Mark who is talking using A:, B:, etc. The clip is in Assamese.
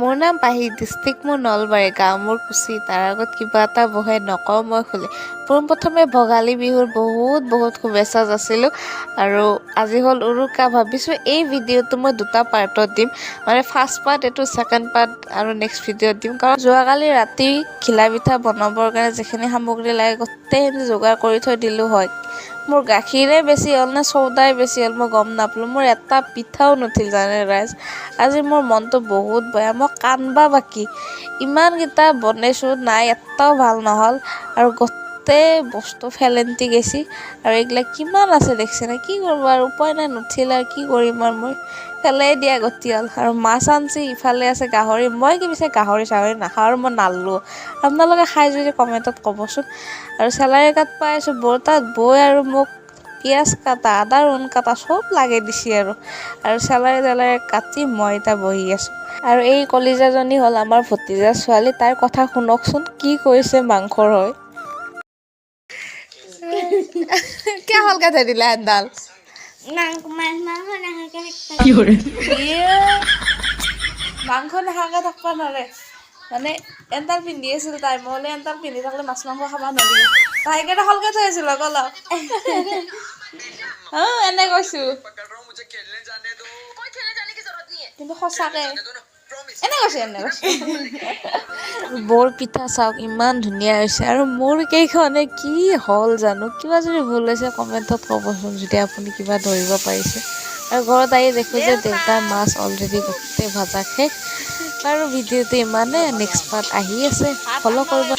A: মোৰ নাম পাহি, ডিষ্ট্ৰিক্ট মোৰ নলবাৰী, গাঁও মোৰ কুচি। তাৰ আগত কিবা এটা বহে নকওঁ মই খুলি। পোনপ্ৰথমে ভোগালী বিহুৰ বহুত শুভেচ্ছা যাচিলোঁ। আৰু আজি হ'ল উৰুকা। ভাবিছোঁ এই ভিডিঅ'টো মই দুটা পাৰ্টত দিম, মানে ফাৰ্ষ্ট পাৰ্ট এইটো, ছেকেণ্ড পাৰ্ট আৰু নেক্সট ভিডিঅ'ত দিম। কাৰণ যোৱাকালি ৰাতি ঘিলা পিঠা বনাবৰ কাৰণে যিখিনি সামগ্ৰী লাগে গোটেইখিনি যোগাৰ কৰি থৈ দিলোঁ হয়। মোৰ গাখীৰে বেছি হ'ল নে চৌদাই বেছি হ'ল মই গম নাপালোঁ। মোৰ এটা পিঠাও নুঠিল জানে ৰাইজ। আজি মোৰ মনটো বহুত বেয়া, মই কান্দবা বাকী। ইমানকেইটা বনাইছোঁ নাই এটাও ভাল নহ'ল আৰু গোটেই বস্তু ফেলেন্তি গেছি। আৰু এইগিলা কিমান আছে দেখিছে না, কি কৰিব আৰু উপায় নাই, নুঠিল আৰু কি কৰিম আৰু মই পেলাই দিয়া গতি হ'ল। আৰু মাছ আনছি, ইফালে আছে গাহৰি। মই কি পিছে গাহৰি চাহৰি নাখাওঁ আৰু মই নাল্লো। আপোনালোকে খাই যদি কমেণ্টত ক'বচোন। আৰু চেলাৰী কাটব আছোঁ বৰ তাত বৈ আৰু মোক পিঁয়াজ কাটা, আদা ৰহুন কাটা চব লাগে দিছে আৰু চেলাৰী কাটি মই এতিয়া বহি আছোঁ। আৰু এই কলিজাজনী হ'ল আমাৰ ভতিজাৰ ছোৱালী। তাইৰ কথা শুনকচোন কি কৈছে মাংসৰ হয়। কিয় হলকে থৈ দিলা এডাল? মাংস নাখাকে থাকবা নোৱাৰে, মানে এডাল পিন্ধি আছিল তাই। মই বোলে এডাল পিন্ধি থাকিলে মাছ মাংস খাব নোৱাৰিবি, তাই সেইকাৰণে হলকে থৈ আছিল অলপ। এনে কৈছো কিন্তু সঁচাকে এনে কৈছে। বৰ পিঠা চাওক ইমান ধুনীয়া হৈছে। আৰু মোৰ কেইখনে কি হ'ল জানো, কিবা যদি ভুল হৈছে কমেণ্টত ক'বচোন যদি আপুনি কিবা ধৰিব পাৰিছে। আৰু ঘৰত আহি দেখোঁ যে দেউতাৰ মাছ অলৰেডি গোটেই ভাজা শেষ। আৰু ভিডিঅ'টো ইমানে, নেক্সট পাৰ্ট আহি আছে, ফ'ল' কৰিব।